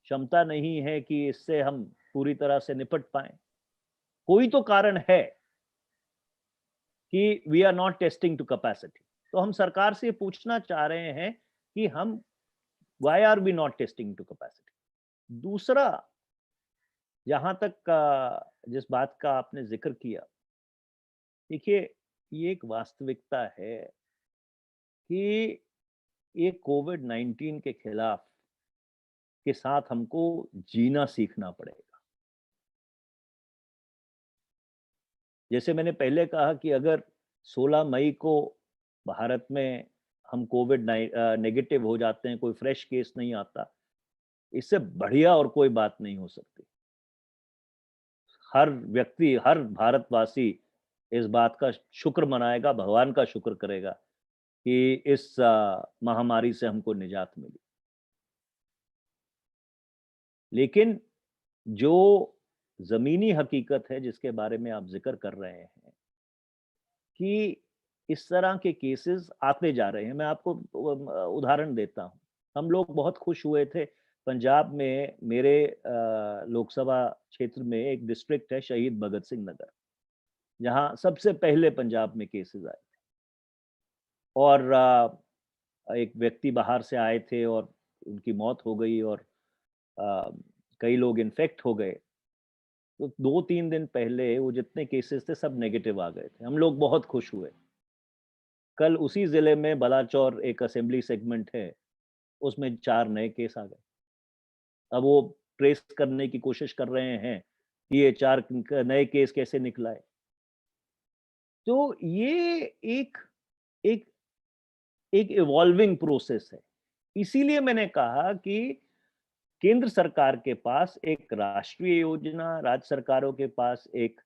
क्षमता नहीं है कि इससे हम पूरी तरह से निपट पाए। कोई तो कारण है कि we are not testing to capacity. तो हम सरकार से पूछना चाह रहे हैं कि हम why are we not testing to capacity. दूसरा, जहां तक जिस बात का आपने जिक्र किया, देखिए ये एक वास्तविकता है कि ये कोविड-19 के खिलाफ के साथ हमको जीना सीखना पड़ेगा। जैसे मैंने पहले कहा कि अगर 16 मई को भारत में हम नेगेटिव हो जाते हैं, कोई फ्रेश केस नहीं आता, इससे बढ़िया और कोई बात नहीं हो सकती। हर व्यक्ति, हर भारतवासी इस बात का शुक्र मनाएगा, भगवान का शुक्र करेगा कि इस महामारी से हमको निजात मिली। लेकिन जो ज़मीनी हकीकत है जिसके बारे में आप ज़िक्र कर रहे हैं कि इस तरह के केसेस आते जा रहे हैं। मैं आपको उदाहरण देता हूँ। हम लोग बहुत खुश हुए थे, पंजाब में मेरे लोकसभा क्षेत्र में एक डिस्ट्रिक्ट है शहीद भगत सिंह नगर, जहाँ सबसे पहले पंजाब में केसेस आए थे। और एक व्यक्ति बाहर से आए थे और उनकी मौत हो गई और अ, कई लोग इन्फेक्ट हो गए। तो 2-3 दिन पहले वो जितने केसेस थे सब नेगेटिव आ गए थे। हम लोग बहुत खुश हुए। कल उसी ज़िले में बलाचौर एक असेंबली सेगमेंट है, उसमें 4 नए केस आ गए। अब वो ट्रेस करने की कोशिश कर रहे हैं कि ये 4 नए केस कैसे निकल आए। तो ये एक एक एक इवॉल्विंग प्रोसेस है। इसीलिए मैंने कहा कि केंद्र सरकार के पास एक राष्ट्रीय योजना, राज्य सरकारों के पास एक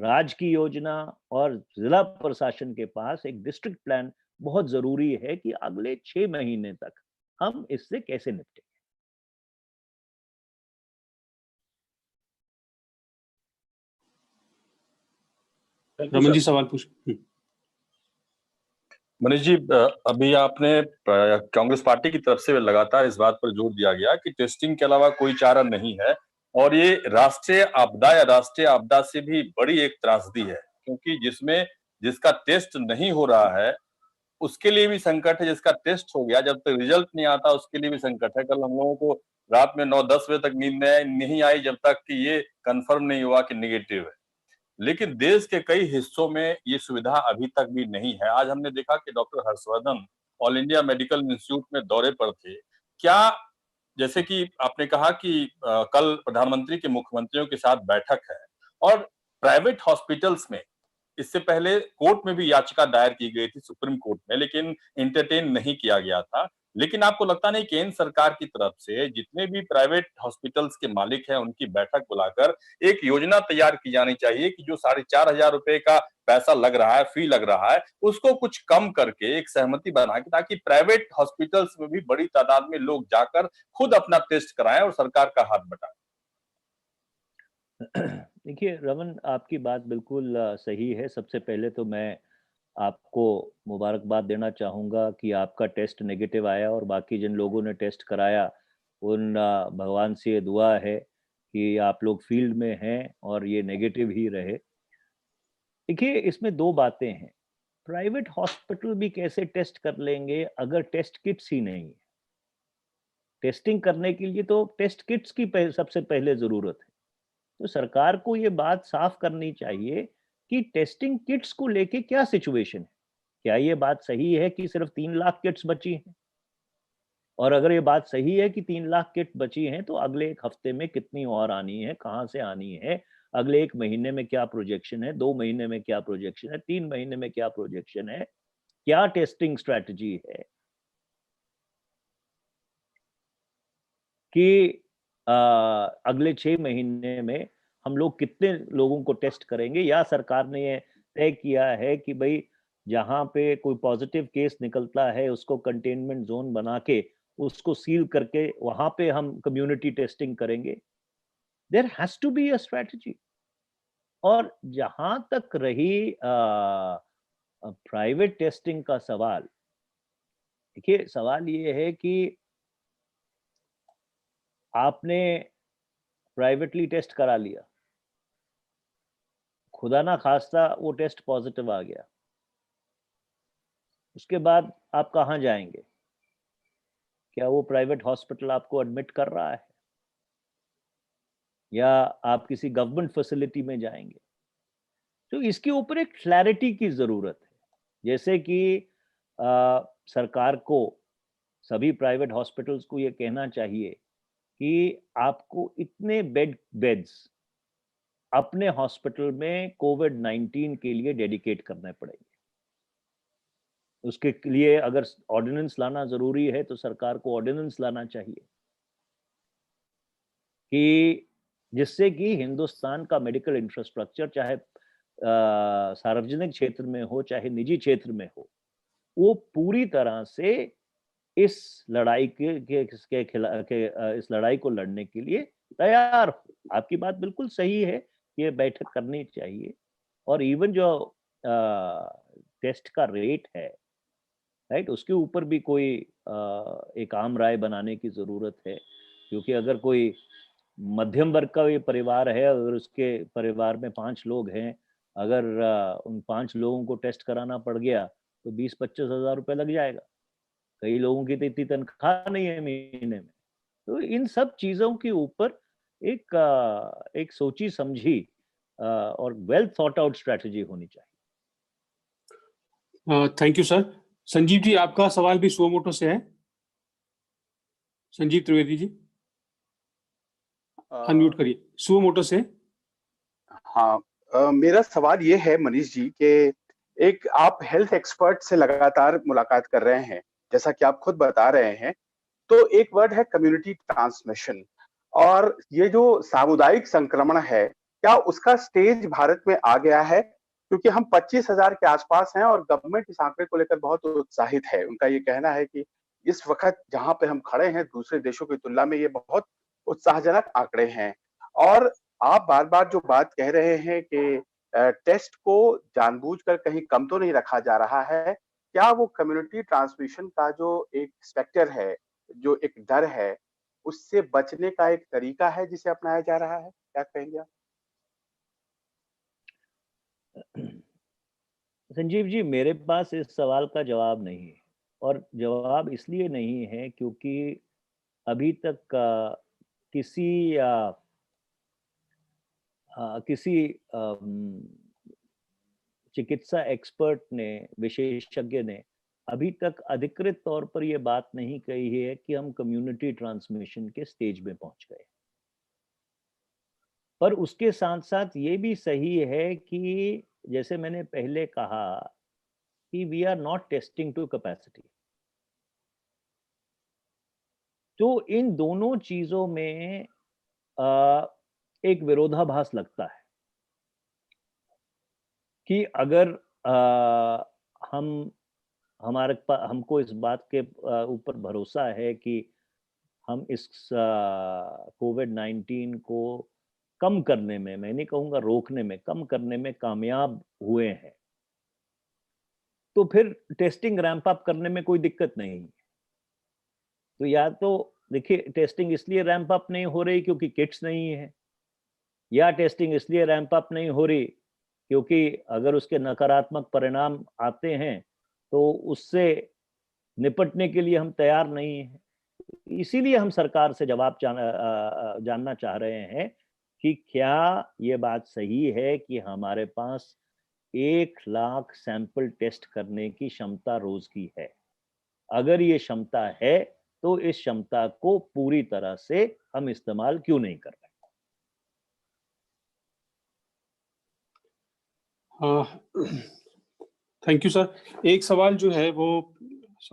राज्य की योजना और जिला प्रशासन के पास एक डिस्ट्रिक्ट प्लान बहुत ज़रूरी है कि अगले 6 महीने तक हम इससे कैसे निपटें। रमन जी सवाल पूछ। मनीष जी, अभी आपने कांग्रेस पार्टी की तरफ से लगातार इस बात पर जोर दिया गया कि टेस्टिंग के अलावा कोई चारा नहीं है और ये राष्ट्रीय आपदा या राष्ट्रीय आपदा से भी बड़ी एक त्रासदी है, क्योंकि जिसका टेस्ट नहीं हो रहा है उसके लिए भी संकट है, जिसका टेस्ट हो गया जब तक रिजल्ट नहीं आता उसके लिए भी संकट है। कल हम लोगों को रात में 9-10 बजे तक नींद नहीं आई जब तक कि ये कंफर्म नहीं हुआ कि निगेटिव है। लेकिन देश के कई हिस्सों में ये सुविधा अभी तक भी नहीं है। आज हमने देखा कि doctor Harshvardhan all India medical institute में दौरे पर थे। क्या, जैसे कि आपने कहा कि कल प्रधानमंत्री के मुख्यमंत्रियों के साथ बैठक है और प्राइवेट हॉस्पिटल्स में इससे पहले कोर्ट में भी याचिका दायर की गई थी सुप्रीम कोर्ट में, लेकिन एंटरटेन नहीं किया गया था। लेकिन आपको लगता नहीं केंद्र सरकार की तरफ से जितने भी प्राइवेट हॉस्पिटल्स के मालिक हैं उनकी बैठक बुलाकर एक योजना तैयार की जानी चाहिए कि जो 4,500 रुपए का पैसा लग रहा है, फी लग रहा है, उसको कुछ कम करके एक सहमति बना के, ताकि प्राइवेट हॉस्पिटल्स में भी बड़ी तादाद में लोग जाकर खुद अपना टेस्ट कराएं और सरकार का हाथ बटाएं। देखिए रमन, आपकी बात बिल्कुल सही है। सबसे पहले तो मैं आपको मुबारकबाद देना चाहूँगा कि आपका टेस्ट नेगेटिव आया और बाकी जिन लोगों ने टेस्ट कराया उन भगवान से ये दुआ है कि आप लोग फील्ड में हैं और ये नेगेटिव ही रहे। देखिए इसमें 2 बातें हैं। प्राइवेट हॉस्पिटल भी कैसे टेस्ट कर लेंगे अगर टेस्ट किट्स ही नहीं है। टेस्टिंग करने के लिए तो टेस्ट किट्स की सबसे पहले ज़रूरत है। तो सरकार को ये बात साफ करनी चाहिए कि टेस्टिंग किट्स को लेके क्या सिचुएशन है। क्या ये बात सही है कि सिर्फ 3 लाख किट्स बची हैं? और अगर ये बात सही है कि 3 लाख किट बची हैं, तो अगले 1 हफ्ते में कितनी और आनी है, कहाँ से आनी है, अगले 1 महीने में क्या प्रोजेक्शन है, 2 महीने में क्या प्रोजेक्शन है, 3 महीने में क्या प्रोजेक्शन है, क्या टेस्टिंग स्ट्रैटेजी है कि अगले 6 महीने में हम लोग कितने लोगों को टेस्ट करेंगे, या सरकार ने ये तय किया है कि भाई जहाँ पे कोई पॉजिटिव केस निकलता है उसको कंटेनमेंट जोन बना के उसको सील करके वहां पे हम कम्युनिटी टेस्टिंग करेंगे। There has to be a strategy. और जहां तक रही प्राइवेट टेस्टिंग का सवाल, देखिए सवाल ये है कि आपने प्राइवेटली टेस्ट करा लिया, खुदा ना खास्ता वो टेस्ट पॉजिटिव आ गया, उसके बाद आप कहाँ जाएंगे? क्या वो प्राइवेट हॉस्पिटल आपको एडमिट कर रहा है, या आप किसी गवर्नमेंट फैसिलिटी में जाएंगे? तो इसके ऊपर एक क्लैरिटी की जरूरत है। जैसे कि सरकार को, सभी प्राइवेट हॉस्पिटल्स को ये कहना चाहिए कि आपको इतने बेड्स अपने हॉस्पिटल में कोविड-19 के लिए डेडिकेट करने पड़ेंगे। उसके लिए अगर ऑर्डिनेंस लाना जरूरी है तो सरकार को ऑर्डिनेंस लाना चाहिए कि जिससे कि हिंदुस्तान का मेडिकल इंफ्रास्ट्रक्चर, चाहे सार्वजनिक क्षेत्र में हो चाहे निजी क्षेत्र में हो, वो पूरी तरह से इस लड़ाई के इस लड़ाई को लड़ने के लिए तैयार हो। आपकी बात बिल्कुल सही है, ये बैठक करनी चाहिए। और इवन जो टेस्ट का रेट है, राइट, उसके ऊपर भी कोई एक आम राय बनाने की जरूरत है। क्योंकि अगर कोई मध्यम वर्ग का ये परिवार है, अगर उसके परिवार में 5 लोग हैं, अगर उन 5 लोगों को टेस्ट कराना पड़ गया तो 20-25 हजार रुपये लग जाएगा। कई लोगों की तो इतनी तनख्वाह नहीं है महीने में। तो इन सब चीजों के ऊपर एक सोची समझी और वेल थॉट आउट स्ट्रेटजी होनी चाहिए। Thank you sir. Sanjeev ji, आपका सवाल भी सुओ मोटो से है। संजीव त्रिवेदी जी, अनम्यूट करिए सुओ मोटो से। हाँ, मेरा सवाल ये है मनीष जी कि एक आप हेल्थ एक्सपर्ट से लगातार मुलाकात कर रहे हैं, जैसा कि आप खुद बता रहे हैं, तो एक वर्ड है कम्युनिटी ट्रांसमिशन। और ये जो सामुदायिक संक्रमण है, क्या उसका स्टेज भारत में आ गया है? क्योंकि हम 25,000 के आसपास हैं और गवर्नमेंट इस आंकड़े को लेकर बहुत उत्साहित है। उनका ये कहना है कि इस वक्त जहां पे हम खड़े हैं दूसरे देशों की तुलना में ये बहुत उत्साहजनक आंकड़े हैं। और आप बार-बार जो बात कह रहे हैं कि टेस्ट को जानबूझकर कहीं कम तो नहीं रखा जा रहा है। क्या वो कम्युनिटी ट्रांसमिशन का जो एक स्पेक्टर है, जो एक डर है, उससे बचने का एक तरीका है जिसे अपनाया जा रहा है? क्या कहेंगे आप? संजीव जी, मेरे पास इस सवाल का जवाब नहीं है। और जवाब इसलिए नहीं है क्योंकि अभी तक किसी चिकित्सा एक्सपर्ट ने, विशेषज्ञ ने अभी तक अधिकृत तौर पर यह बात नहीं कही है कि हम कम्युनिटी ट्रांसमिशन के स्टेज में पहुंच गए। पर उसके साथ साथ ये भी सही है कि जैसे मैंने पहले कहा कि we are not testing to capacity. तो इन दोनों चीजों में एक विरोधाभास लगता है कि अगर हमको इस बात के ऊपर भरोसा है कि हम इस कोविड-19 को कम करने में, मैं नहीं कहूँगा रोकने में, कम करने में कामयाब हुए हैं, तो फिर टेस्टिंग रैंप अप करने में कोई दिक्कत नहीं है। तो या तो देखिए, टेस्टिंग इसलिए रैंप अप नहीं हो रही क्योंकि किट्स नहीं है, या टेस्टिंग इसलिए रैंप अप नहीं हो रही क्योंकि अगर उसके नकारात्मक परिणाम आते हैं तो उससे निपटने के लिए हम तैयार नहीं हैं। इसीलिए हम सरकार से जवाब जानना चाह रहे हैं कि क्या ये बात सही है कि हमारे पास 1 लाख सैंपल टेस्ट करने की क्षमता रोज की है। अगर ये क्षमता है तो इस क्षमता को पूरी तरह से हम इस्तेमाल क्यों नहीं कर रहे? Thank you sir. एक सवाल जो है वो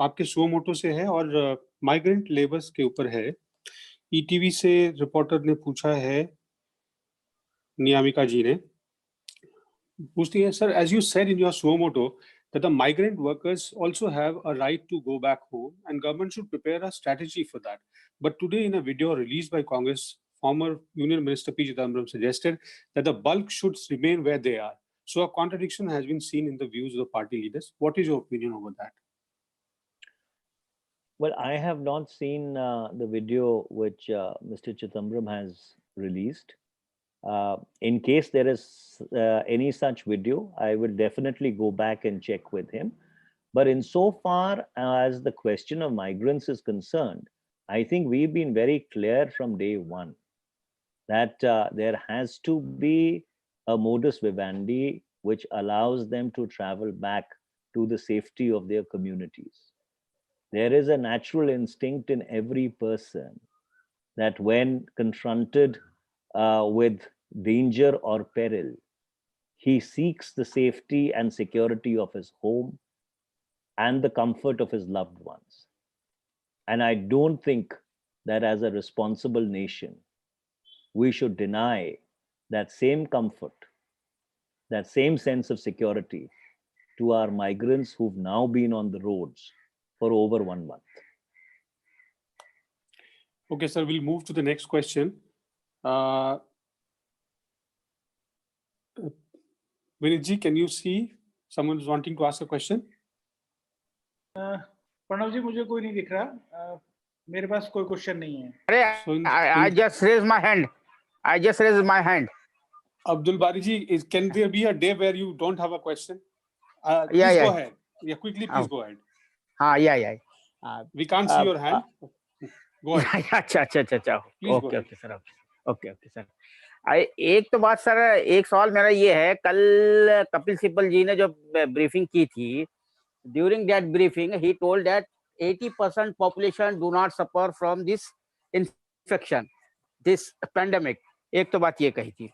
आपके सुओ मोटो से है और माइग्रेंट लेबर्स के ऊपर है। ईटीवी से रिपोर्टर ने पूछा है, नियामिका जी ने पूछती है, sir, as you said in your suo motu that the migrant workers also have a right to go back home and government should prepare a strategy for that. But today in a video released by Congress, former Union Minister P. Chidambaram suggested that the bulk should remain where they are. So a contradiction has been seen in the views of the party leaders. What is your opinion over that? Well, I have not seen the video which Mr. Chidambaram has released. In case there is any such video, I will definitely go back and check with him. But insofar as the question of migrants is concerned, I think we've been very clear from day one that there has to be a modus vivendi which allows them to travel back to the safety of their communities. There is a natural instinct in every person that when confronted with danger or peril, he seeks the safety and security of his home and the comfort of his loved ones. And I don't think that as a responsible nation, we should deny that same comfort, that same sense of security to our migrants who've now been on the roads for over 1 month. Okay, sir, we'll move to the next question. Vinit ji, can you see someone is wanting to ask a question? Pranav ji, मुझे कोई नहीं दिख रहा। मेरे पास कोई question नहीं है। अरे, I just raised my hand. I just raised my hand. Abdul Bari ji, can there be a day where you don't have a question? Yeah, Please yeah. go ahead. Yeah, quickly, please go ahead. हाँ, yeah. We can't see your hand. Go ahead. अच्छा। Please go okay ahead. Sir, okay sir. एक तो बात sir, एक सवाल मेरा ये है, कल कपिल सिब्बल जी ने जो ब्रीफिंग की थी, during that briefing he told that 80% population do not suffer from this infection, this pandemic. एक तो बात ये कही थी।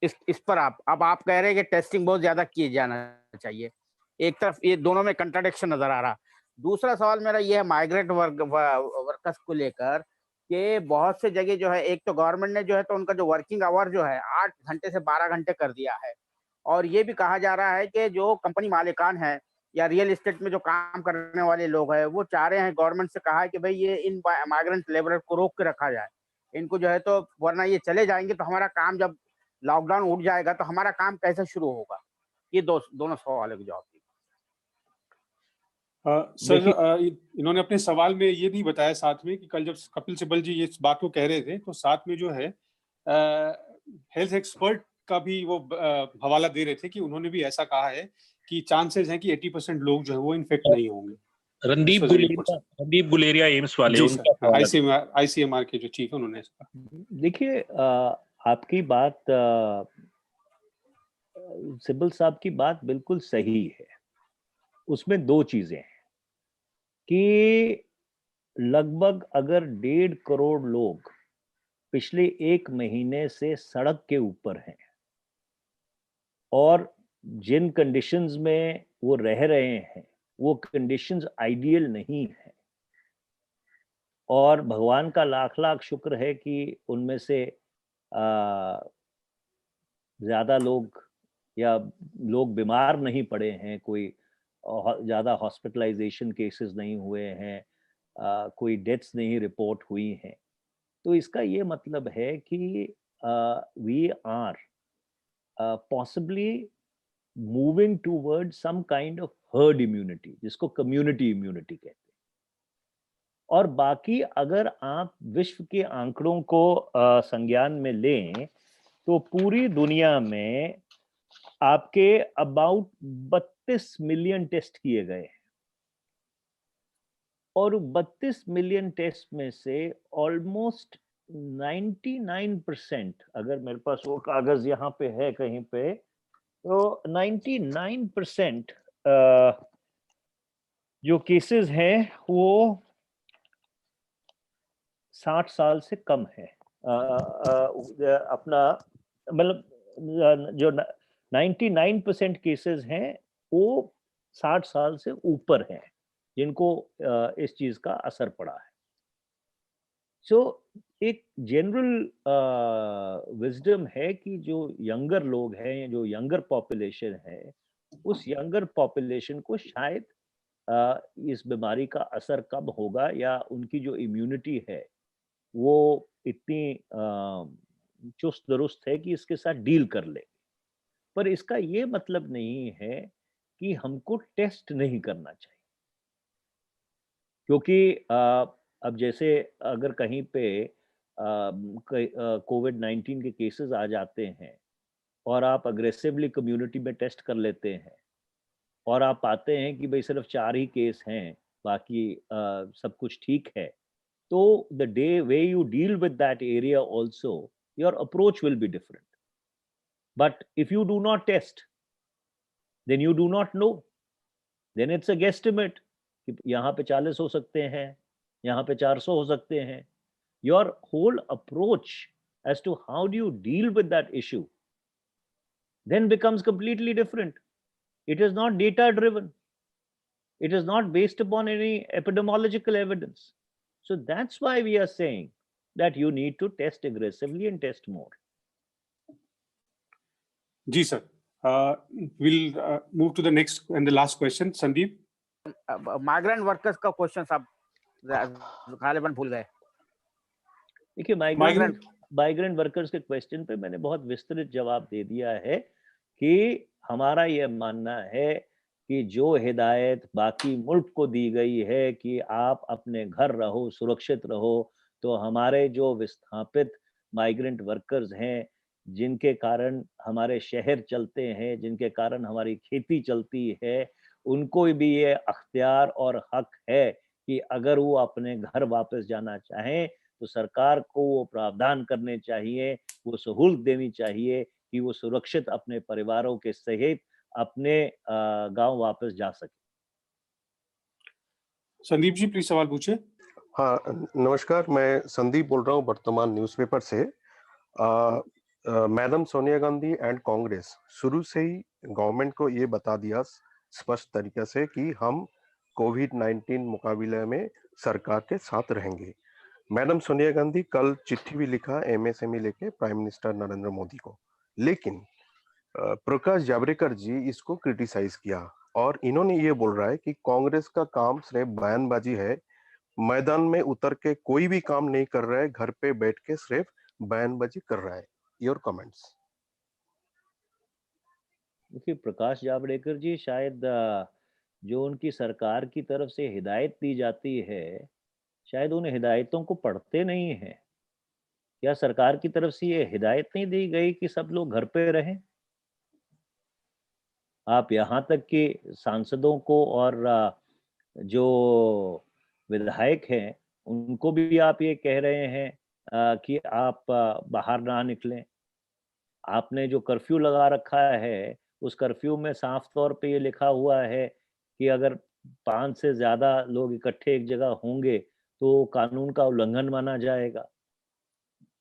इस पर आप कह रहे हैं कि टेस्टिंग बहुत ज्यादा किए जाना चाहिए। एक तरफ ये दोनों में कंट्राडिक्शन नजर आ रहा। दूसरा सवाल मेरा ये है माइग्रेंट वर्कर्स को लेकर कि बहुत से जगह जो है, एक तो गवर्नमेंट ने जो है तो उनका जो वर्किंग आवर जो है 8 घंटे से 12 घंटे कर दिया है, और ये भी कहा जा रहा है कि जो कंपनी मालिकान है या रियल एस्टेट में जो काम करने वाले लोग हैं, वो चाह रहे हैं, गवर्नमेंट से कहा है कि भाई ये इन माइग्रेंट लेबर को रोक के रखा जाए, इनको जो है तो, वरना ये चले जाएंगे तो हमारा काम, जब लॉकडाउन उठ जाएगा तो हमारा काम कैसे शुरू होगा। ये दोनों सवालों के जवाब। सर, इन्होंने अपने सवाल में ये भी बताया साथ में कि कल जब कपिल सिब्बल जी इस बात को कह रहे थे तो साथ में जो है हेल्थ एक्सपर्ट का भी वो हवाला दे रहे थे कि उन्होंने भी ऐसा कहा है कि चांसेस हैं कि 80% लोग जो है वो इन्फेक्ट नहीं होंगे। रणदीप गुलेरिया एम्स वाले, आईसीएमआर के जो चीफ है, उन्होंने ऐसा कहा। देखिए, आपकी बात, सिब्बल साहब की बात बिल्कुल सही है। उसमें 2 चीजें हैं कि लगभग अगर 1.5 करोड़ लोग पिछले 1 महीने से सड़क के ऊपर हैं और जिन कंडीशंस में वो रह रहे हैं वो कंडीशंस आइडियल नहीं है, और भगवान का लाख लाख शुक्र है कि उनमें से ज्यादा लोग या लोग बीमार नहीं पड़े हैं, कोई ज्यादा हॉस्पिटलाइजेशन केसेस नहीं हुए हैं, कोई डेथ्स नहीं रिपोर्ट हुई हैं। तो इसका ये मतलब है कि we are possibly moving toward some kind of herd immunity, जिसको कम्युनिटी इम्यूनिटी कहते हैं। और बाकी अगर आप विश्व के आंकड़ों को संज्ञान में लें तो पूरी दुनिया में आपके अबाउट 32 मिलियन टेस्ट किए गए हैं, और 32 मिलियन टेस्ट में से ऑलमोस्ट 99%, अगर मेरे पास वो कागज यहाँ पे है कहीं पे, तो 99% जो केसेस हैं वो 60 साल से कम है। अपना मतलब जो 99% केसेस हैं वो 60 साल से ऊपर हैं जिनको इस चीज का असर पड़ा है। सो एक जनरल विजडम है कि जो यंगर लोग हैं, जो यंगर पॉपुलेशन है, उस यंगर पॉपुलेशन को शायद इस बीमारी का असर कम होगा या उनकी जो इम्यूनिटी है वो इतनी चुस्त दुरुस्त है कि इसके साथ डील कर ले। पर इसका ये मतलब नहीं है कि हमको टेस्ट नहीं करना चाहिए, क्योंकि अब जैसे अगर कहीं पे कोविड-19 के केसेस आ जाते हैं और आप अग्रेसिवली कम्युनिटी में टेस्ट कर लेते हैं और आप पाते हैं कि भाई सिर्फ 4 ही केस हैं, बाकी सब कुछ ठीक है, तो the way you deal with that area also, your approach will be different. But if you do not test, then you do not know. Then it's a guesstimate कि यहाँ पे 40 हो सकते हैं, यहाँ पे 400 हो सकते हैं। Your whole approach as to how do you deal with that issue then becomes completely different. It is not data driven. It is not based upon any epidemiological evidence. So that's why we are saying that you need to test aggressively and test more. जी sir, we'll move to the next and the last question. Sandeep, migrant workers का question आप गालिबन भूल गए। देखिए, migrant workers के question पे मैंने बहुत विस्तृत जवाब दे दिया है कि हमारा यह मानना है कि जो हिदायत बाकी मुल्क को दी गई है कि आप अपने घर रहो, सुरक्षित रहो, तो हमारे जो विस्थापित माइग्रेंट वर्कर्स हैं, जिनके कारण हमारे शहर चलते हैं, जिनके कारण हमारी खेती चलती है, उनको भी ये अख्तियार और हक है कि अगर वो अपने घर वापस जाना चाहें तो सरकार को वो प्रावधान करने चाहिए, वो सहूलत देनी चाहिए कि वो सुरक्षित अपने परिवारों के सहित अपने गांव वापस जा सके। संदीप जी प्लीज सवाल पूछे। हाँ, नमस्कार, मैं संदीप बोल रहा हूँ वर्तमान न्यूज़पेपर से। मैडम सोनिया गांधी एंड कांग्रेस शुरू से ही गवर्नमेंट को ये बता दिया स्पष्ट तरीके से कि हम कोविड-19 मुकाबले में सरकार के साथ रहेंगे। मैडम सोनिया गांधी कल चिट्ठी भी लिखा एमएसएमई लेके प्राइम मिनिस्टर नरेंद्र मोदी को, लेकिन प्रकाश जावड़ेकर जी इसको क्रिटिसाइज किया और इन्होंने ये बोल रहा है कि कांग्रेस का काम सिर्फ बयानबाजी है, मैदान में उतर के कोई भी काम नहीं कर रहा है, घर पे बैठ के सिर्फ बयानबाजी कर रहा है। Your comments. देखिए, प्रकाश जावड़ेकर जी शायद जो उनकी सरकार की तरफ से हिदायत दी जाती है, शायद उन हिदायतों को पढ़ते नहीं हैं। क्या सरकार की तरफ से ये हिदायत नहीं दी गई कि सब लोग घर पे रहें? आप यहाँ तक कि सांसदों को और जो विधायक हैं, उनको भी आप ये कह रहे हैं कि आप बाहर ना निकलें। आपने जो कर्फ्यू लगा रखा है, उस कर्फ्यू में साफ तौर पे ये लिखा हुआ है कि अगर 5 से ज़्यादा लोग इकट्ठे एक जगह होंगे, तो कानून का उल्लंघन माना जाएगा।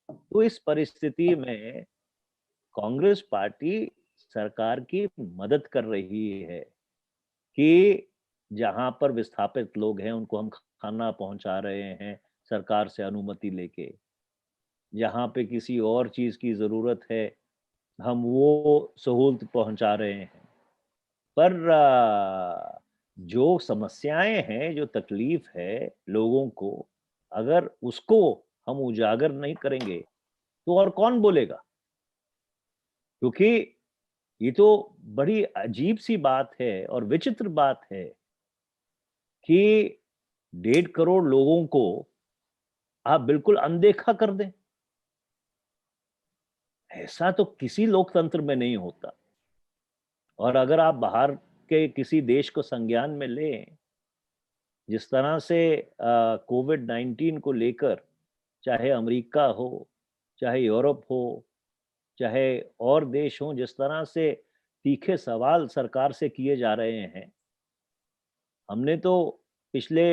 तो इस परिस्थिति में कांग्रेस पार्टी सरकार की मदद कर रही है कि जहाँ पर विस्थापित लोग हैं, उनको हम खाना पहुँचा रहे हैं सरकार से अनुमति लेके। जहाँ पे किसी और चीज़ की ज़रूरत है, हम वो सहूलत पहुँचा रहे हैं। पर जो समस्याएँ हैं, जो तकलीफ़ है लोगों को, अगर उसको हम उजागर नहीं करेंगे, तो और कौन बोलेगा? क्योंकि ये तो बड़ी अजीब-सी बात है और विचित्र बात है कि 1.5 करोड़ लोगों को आप बिल्कुल अनदेखा कर दें। ऐसा तो किसी लोकतंत्र में नहीं होता। और अगर आप बाहर के किसी देश को संज्ञान में लें, जिस तरह से कोविड-19 को लेकर चाहे अमेरिका हो, चाहे यूरोप हो, चाहे और देश हों, जिस तरह से तीखे सवाल सरकार से किए जा रहे हैं। हमने तो पिछले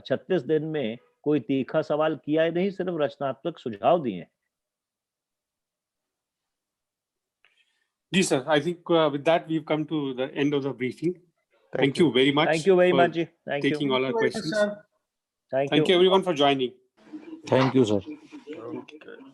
36 दिन में कोई तीखा सवाल किया ही नहीं, सिर्फ रचनात्मक सुझाव दिए हैं। जी sir, I think with that we've come to the end of the briefing. Thank you very much. Thank you very for much ji. Thank you. taking all our questions. sir. Thank Thank you everyone for joining. Thank you, sir. Okay.